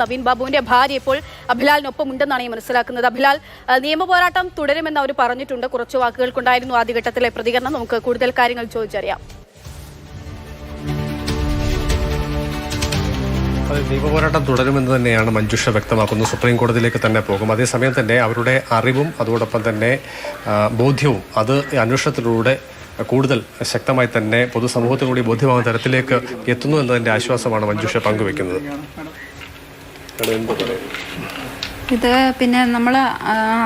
നവീൻ ബാബുവിന്റെ ഭാര്യ ഇപ്പോൾ അഭിലാലിനൊപ്പം ഉണ്ടെന്നാണ് മനസ്സിലാക്കുന്നത്. അഭിലാൽ, നിയമപോരാട്ടം തുടരുമെന്ന് അവർ പറഞ്ഞിട്ടുണ്ട്. കുറച്ച് വാക്കുകൾക്കുണ്ടായിരുന്നു ആദ്യഘട്ടത്തിലെ പ്രതികരണം. നമുക്ക് കൂടുതൽ കാര്യങ്ങൾ ചോദിച്ചറിയാം. നിയമപോരാട്ടം തുടരുമെന്ന് തന്നെയാണ് മഞ്ജുഷ വ്യക്തമാക്കുന്നത്. സുപ്രീം കോടതിയിലേക്ക് തന്നെ പോകും. അതേസമയം തന്നെ അവരുടെ അറിവും അതോടൊപ്പം തന്നെ ബോധ്യവും അത് അന്വേഷണത്തിലൂടെ കൂടുതൽ ശക്തമായി തന്നെ പൊതുസമൂഹത്തിനുകൂടി ബോധ്യമാകുന്ന തരത്തിലേക്ക് എത്തുന്നു എന്നതിൻ്റെ ആശ്വാസമാണ് മഞ്ജുഷ പങ്കുവെക്കുന്നത്. ഇത് പിന്നെ നമ്മൾ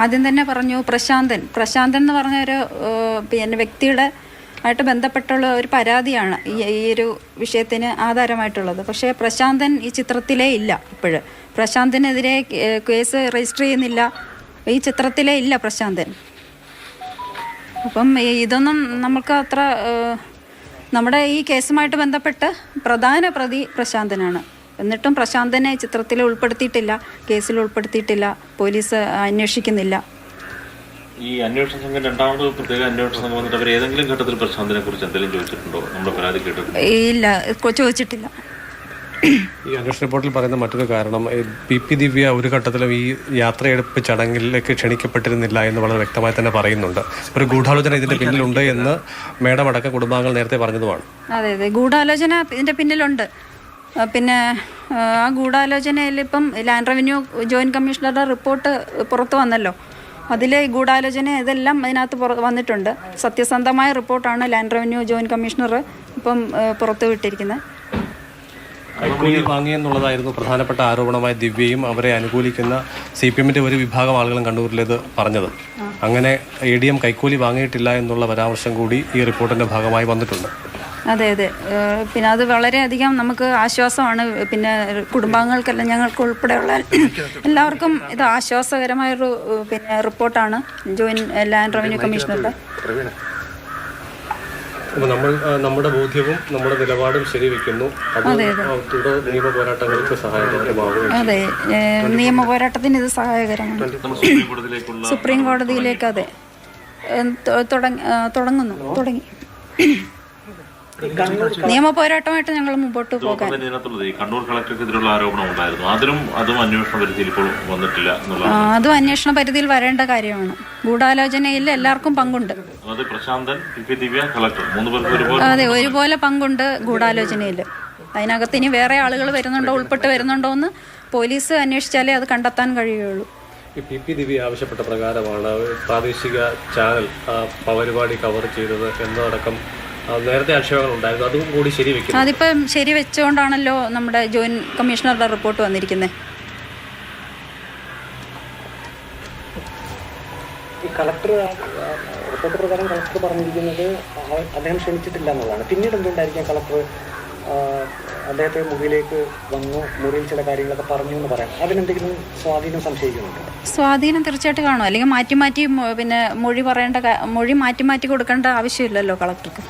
ആദ്യം തന്നെ പറഞ്ഞു പ്രശാന്തൻ എന്ന് പറഞ്ഞ ഒരു പിന്നെ വ്യക്തിയുടെ ആയിട്ട് ബന്ധപ്പെട്ടുള്ള ഒരു പരാതിയാണ് ഈ ഒരു വിഷയത്തിന് ആധാരമായിട്ടുള്ളത്. പക്ഷേ പ്രശാന്തൻ ഈ ചിത്രത്തിലേ ഇല്ല. ഇപ്പോഴും പ്രശാന്തിനെതിരെ കേസ് രജിസ്റ്റർ ചെയ്യുന്നില്ല, ഈ ചിത്രത്തിലേ ഇല്ല പ്രശാന്തൻ. അപ്പം ഇതൊന്നും നമുക്ക് അത്ര നമ്മുടെ ഈ കേസുമായിട്ട് ബന്ധപ്പെട്ട് പ്രധാന പ്രതി പ്രശാന്തനാണ്. എന്നിട്ടും പ്രശാന്തനെ ചിത്രത്തിൽ ഉൾപ്പെടുത്തിയിട്ടില്ല, കേസിൽ ഉൾപ്പെടുത്തിയിട്ടില്ല, പോലീസ് അന്വേഷിക്കുന്നില്ല. ഈ അന്വേഷണ സംഘം രണ്ടാമത് പ്രത്യേക അന്വേഷണ സംഘം വന്നിട്ട് അവർ ഏതെങ്കിലും ഘട്ടത്തിൽ പ്രശാന്തിനെ കുറിച്ച് എന്തെങ്കിലും ചോദിച്ചിട്ടുണ്ടോ? നമ്മുടെ പരാതി കേട്ടിട്ടുണ്ടോ? ഇല്ല, ചോദിച്ചിട്ടില്ല. ഈ അന്വേഷണ റിപ്പോർട്ടിൽ പറയുന്ന മറ്റൊരു കാരണം പി ദിവ്യ ഒരു ഘട്ടത്തിലും ഈ യാത്രയെടുപ്പ് ചടങ്ങിലേക്ക് ക്ഷണിക്കപ്പെട്ടിരുന്നില്ല എന്ന് വളരെ വ്യക്തമായി തന്നെ പറയുന്നുണ്ട്. ഒരു ഗൂഢാലോചന ഇതിന്റെ പിന്നിലുണ്ട് എന്ന് മേഡം അടക്കം കുടുംബാംഗങ്ങൾ നേരത്തെ പറഞ്ഞതുമാണ്. അതെ, ഗൂഢാലോചന ഇതിന്റെ പിന്നിലുണ്ട്. പിന്നെ ആ ഗൂഢാലോചനയിൽ ഇപ്പം ലാൻഡ് റവന്യൂ ജോയിന്റ് കമ്മീഷണറുടെ റിപ്പോർട്ട് പുറത്തു വന്നല്ലോ. അതിലെ ഗൂഢാലോചന ഇതെല്ലാം അതിനകത്ത് വന്നിട്ടുണ്ട്. സത്യസന്ധമായ റിപ്പോർട്ടാണ് ലാൻഡ് റവന്യൂ ജോയിന്റ് കമ്മീഷണർ ഇപ്പം പുറത്തുവിട്ടിരിക്കുന്നത്. കൈക്കൂലി വാങ്ങിയെന്നുള്ളതായിരുന്നു പ്രധാനപ്പെട്ട ആരോപണമായ ദിവ്യയും അവരെ അനുകൂലിക്കുന്ന CPM-ന്റെ ഒരു വിഭാഗം ആളുകളും കണ്ണൂരിലേത് പറഞ്ഞത്. അങ്ങനെ ADM കൈക്കൂലി വാങ്ങിയിട്ടില്ല എന്നുള്ള പരാമർശം കൂടി ഈ റിപ്പോർട്ടിന്റെ ഭാഗമായി വന്നിട്ടുണ്ട്. അതെ, പിന്നെ അത് വളരെയധികം നമുക്ക് ആശ്വാസമാണ്. പിന്നെ കുടുംബാംഗങ്ങൾക്കെല്ലാം ഞങ്ങൾക്ക് ഉൾപ്പെടെയുള്ള എല്ലാവർക്കും ഇത് ആശ്വാസകരമായൊരു പിന്നെ റിപ്പോർട്ടാണ് ലാൻഡ് റവന്യൂ കമ്മീഷണറുടെ. നമ്മൾ നമ്മുടെ ബോധ്യവും നമ്മുടെ നിലപാടും ശരിവെക്കുന്നു. തുടർ നിയമ പോരാട്ടങ്ങൾക്ക് സഹായകരമാകും. അതെ, നിയമ പോരാട്ടത്തിന് ഇത് സഹായകരമാണ്. സുപ്രീം കോടതിയിലേക്ക് അതെ തുടങ്ങി നിയമ പോരാട്ടമായിട്ട് ഞങ്ങൾ മുമ്പോട്ട് പോകാൻ. കണ്ണൂർ കളക്ടർക്കെതിരെയുള്ള ആരോപണം ഉണ്ടായിരുന്നു. അതും അന്വേഷണ പരിധിയിൽ ഇപ്പോൾ വന്നിട്ടില്ല. അതും അന്വേഷണ പരിധിയിൽ വരേണ്ട കാര്യമാണ്. ഗൂഢാലോചനയിൽ എല്ലാവർക്കും പങ്കുണ്ട്. അതെ, ഒരുപോലെ പങ്കുണ്ട് ഗൂഢാലോചനയിൽ. അതിനകത്ത് ഇനി വേറെ ആളുകൾ ഉൾപ്പെട്ട് വരുന്നുണ്ടോ എന്ന് പോലീസ് അന്വേഷിച്ചാലേ അത് കണ്ടെത്താൻ കഴിയുള്ളൂ. ഈ ദിവ്യ ആവശ്യപ്പെട്ട പ്രകാരമാണ് പ്രാദേശിക ചാനൽ പരിപാടി കവർ ചെയ്തത് എന്നതടക്കം നേരത്തെ ആക്ഷേപങ്ങൾ ഉണ്ടായിരുന്നു. അതും കൂടി ശരിവെക്കും. അതിപ്പം ശരിവെച്ചുകൊണ്ടാണല്ലോ നമ്മുടെ ജോയിന്റ് കമ്മീഷണറുടെ റിപ്പോർട്ട് വന്നിരിക്കുന്നത്. ഈ കളക്ടർ റിപ്പോർട്ട് പ്രകാരം കളക്ടർ പറഞ്ഞിരിക്കുന്നത് അദ്ദേഹം ക്ഷണിച്ചിട്ടില്ല എന്നുള്ളതാണ്. പിന്നീട് എന്തുകൊണ്ടായിരിക്കും കളക്ടർ അദ്ദേഹത്തെ മുറിയിലേക്ക് വന്നു, മുറിയിൽ ചില കാര്യങ്ങളൊക്കെ പറഞ്ഞു എന്ന് പറയാം. അതിനെന്തെങ്കിലും സ്വാധീനം സംശയിക്കുന്നുണ്ട്? സ്വാധീനം തീർച്ചയായിട്ടും കാണും. അല്ലെങ്കിൽ മാറ്റി പിന്നെ മൊഴി മാറ്റി കൊടുക്കേണ്ട ആവശ്യമില്ലല്ലോ കളക്ടർക്ക്.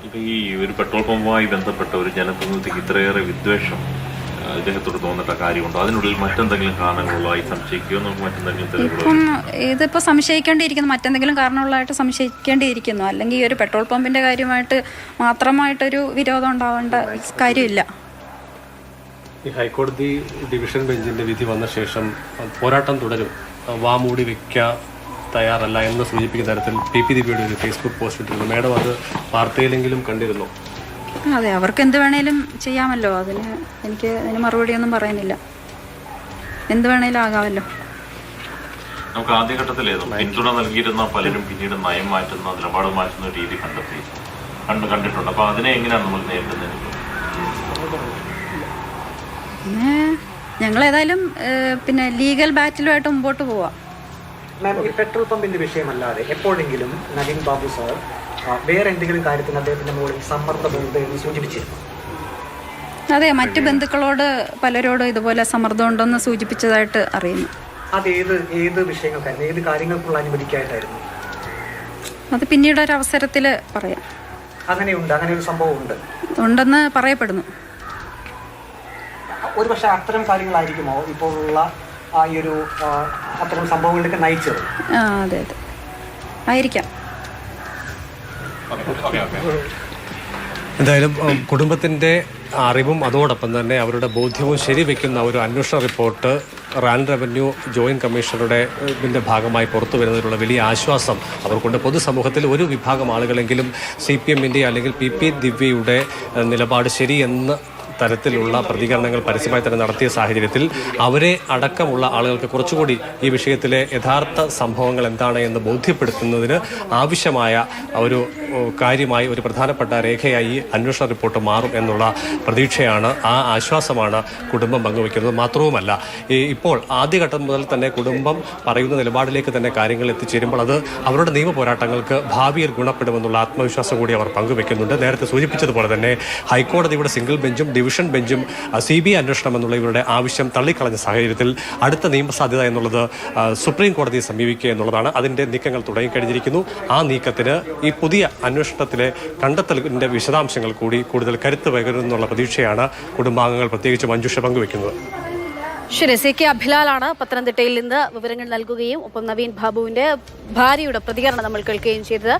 ഇപ്പൊ ഈ ഒരു പെട്രോൾ പമ്പുമായി ബന്ധപ്പെട്ട ഒരു ജനപ്രതിനിധിക്ക് ഇത്രയേറെ വിദ്വേഷം ഇദ്ദേഹത്തോട് തോന്നിട്ട കാര്യമുണ്ടോ? അതിനുള്ളിൽ മറ്റെന്തെങ്കിലും കാരണങ്ങളുള്ളതായി സംശയിക്കുമോ? നമുക്ക് മറ്റെന്തെങ്കിലും തെളിവുകളോ? ഇതിപ്പോൾ സംശയിക്കേണ്ടിയിരിക്കുന്നു, മറ്റെന്തെങ്കിലും കാരണമുള്ളതായിട്ട് സംശയിക്കേണ്ടിയിരിക്കുന്നു. അല്ലെങ്കിൽ ഈ ഒരു പെട്രോൾ പമ്പിന്റെ കാര്യമായിട്ട് മാത്രമായിട്ടൊരു വിരോധം ഉണ്ടാവേണ്ട കാര്യമില്ല. ഈ ഹൈക്കോടതി ഡിവിഷൻ ബെഞ്ചിന്റെ വിധി വന്ന ശേഷം പോരാട്ടം തുടരും, വാമൂടി വെക്കാൻ തയ്യാറല്ല എന്ന് സൂചിപ്പിക്കുന്ന തരത്തിൽ പി ദിവ്യയുടെ ഒരു ഫേസ്ബുക്ക് പോസ്റ്റ് ഇട്ടിരുന്നു. മേഡം അത് വാർത്തയിലെങ്കിലും കണ്ടിരുന്നു. അതെ, അവർക്ക് എന്ത് വേണേലും ചെയ്യാമല്ലോ. എനിക്ക് അതിന് മറുപടിയൊന്നും പറയുന്നില്ല. എന്ത് വേണേലും ആകാമല്ലോ. നമുക്ക് ആദ്യഘട്ടത്തിലേതോ പിന്തുണ നൽകിയിരുന്ന പലരും പിന്നീട് നയം മാറ്റുന്ന, നിലപാട് മാറ്റുന്ന രീതി കണ്ടിട്ടുണ്ട്. അപ്പൊ അതിനെ എങ്ങനെയാണ് നമ്മൾ നേരിടുന്നത്? പിന്നെ ഞങ്ങൾ ഏതായാലും പിന്നെ ലീഗൽ ബാറ്റിലുമായിട്ട് മുമ്പോട്ട് പോവാം. മാം, ഈ പെട്രോൾ പമ്പിന്റെ വിഷയമല്ലാതെ എപ്പോഴെങ്കിലും നവീൻ ബാബു സാർ വേറെ എന്തെങ്കിലും കാര്യത്തിന് അദ്ദേഹത്തിന്റെ മുകളിൽ സമ്മർദ്ദമുണ്ട് എന്ന് സൂചിപ്പിച്ചിരുന്നു? അതെ, മറ്റ് ബന്ധുക്കളോട് പലരോടും ഇതുപോലെ സമ്മർദ്ദമുണ്ടെന്ന് സൂചിപ്പിച്ചതായിട്ട് അറിയുന്നു. അത് ഏത് വിഷയങ്ങൾക്കായിരുന്നു, ഏത് കാര്യങ്ങൾക്കുള്ള അനുമതിക്കായിട്ടായിരുന്നു? അത് പിന്നീട് ഒരു അവസരത്തിൽ പറയാം. അങ്ങനെ ഒരു സംഭവം ഉണ്ടെന്ന് പറയപ്പെടുന്നു. ഒരു പക്ഷെ അത്തരം കാര്യങ്ങളായിരിക്കുമോ ഇപ്പോൾ ഉള്ള ഈ ഒരു അത്തരം സംഭവങ്ങളിലേക്ക് നയിച്ചത്? അതെ, ആയിരിക്കാം. എന്തായാലും കുടുംബത്തിന്റെ അറിവും അതോടൊപ്പം തന്നെ അവരുടെ ബോധ്യവും ശരിവെക്കുന്ന ഒരു അന്വേഷണ റിപ്പോർട്ട് റാൻഡ് റവന്യൂ ജോയിന്റ് കമ്മീഷണറുടെ ഭാഗമായി പുറത്തു വരുന്നതിനുള്ള വലിയ ആശ്വാസം അവർക്കുണ്ട്. പൊതുസമൂഹത്തിൽ ഒരു വിഭാഗം ആളുകളെങ്കിലും CPM-ന്റെ അല്ലെങ്കിൽ PP ദിവ്യയുടെ നിലപാട് ശരിയെന്ന് തരത്തിലുള്ള പ്രതികരണങ്ങൾ പരസ്യമായി തന്നെ നടത്തിയ സാഹചര്യത്തിൽ അവരെ അടക്കമുള്ള ആളുകൾക്ക് കുറച്ചുകൂടി ഈ വിഷയത്തിലെ യഥാർത്ഥ സംഭവങ്ങൾ എന്താണ് എന്ന് ബോധ്യപ്പെടുത്തുന്നതിന് ആവശ്യമായ ഒരു കാര്യമായി ഒരു പ്രധാനപ്പെട്ട രേഖയായി അന്വേഷണ റിപ്പോർട്ട് മാറും എന്നുള്ള പ്രതീക്ഷയാണ്, ആ ആശ്വാസമാണ് കുടുംബം പങ്കുവയ്ക്കുന്നത്. മാത്രവുമല്ല, ഇപ്പോൾ ആദ്യഘട്ടം മുതൽ തന്നെ കുടുംബം പറയുന്ന നിലപാടിലേക്ക് തന്നെ കാര്യങ്ങൾ എത്തിച്ചേരുമ്പോൾ അത് അവരുടെ നിയമ പോരാട്ടങ്ങൾക്ക് ഭാവിയിൽ ഗുണപ്പെടുമെന്നുള്ള ആത്മവിശ്വാസം കൂടി അവർ പങ്കുവെക്കുന്നുണ്ട്. നേരത്തെ സൂചിപ്പിച്ചതുപോലെ തന്നെ ഹൈക്കോടതിയുടെ സിംഗിൾ ബെഞ്ചും ഡിവിഷൻ ബെഞ്ചും CBI അന്വേഷണം എന്നുള്ള ഇവരുടെ ആവശ്യം തള്ളിക്കളഞ്ഞ സാഹചര്യത്തിൽ അടുത്ത നിയമസാധ്യത എന്നുള്ളത് സുപ്രീം കോടതിയെ സമീപിക്കുക എന്നുള്ളതാണ്. അതിൻ്റെ നീക്കങ്ങൾ തുടങ്ങിക്കഴിഞ്ഞിരിക്കുന്നു. ആ നീക്കത്തിന് ഈ പുതിയ അന്വേഷണത്തിലെ കണ്ടെത്തലിൻ്റെ വിശദാംശങ്ങൾ കൂടി കൂടുതൽ കരുത്ത് പകരുമെന്നുള്ള പ്രതീക്ഷയാണ് കുടുംബാംഗങ്ങൾ, പ്രത്യേകിച്ച് മഞ്ജുഷ, പങ്കുവെക്കുന്നത്. ശരി, CK അഭിലാലാണ് പത്തനംതിട്ടയിൽ നിന്ന് വിവരങ്ങൾ നൽകുകയും ഒപ്പം നവീൻ ബാബുവിന്റെ ഭാര്യയുടെ പ്രതികരണം നമ്മൾ കേൾക്കുകയും ചെയ്തത്.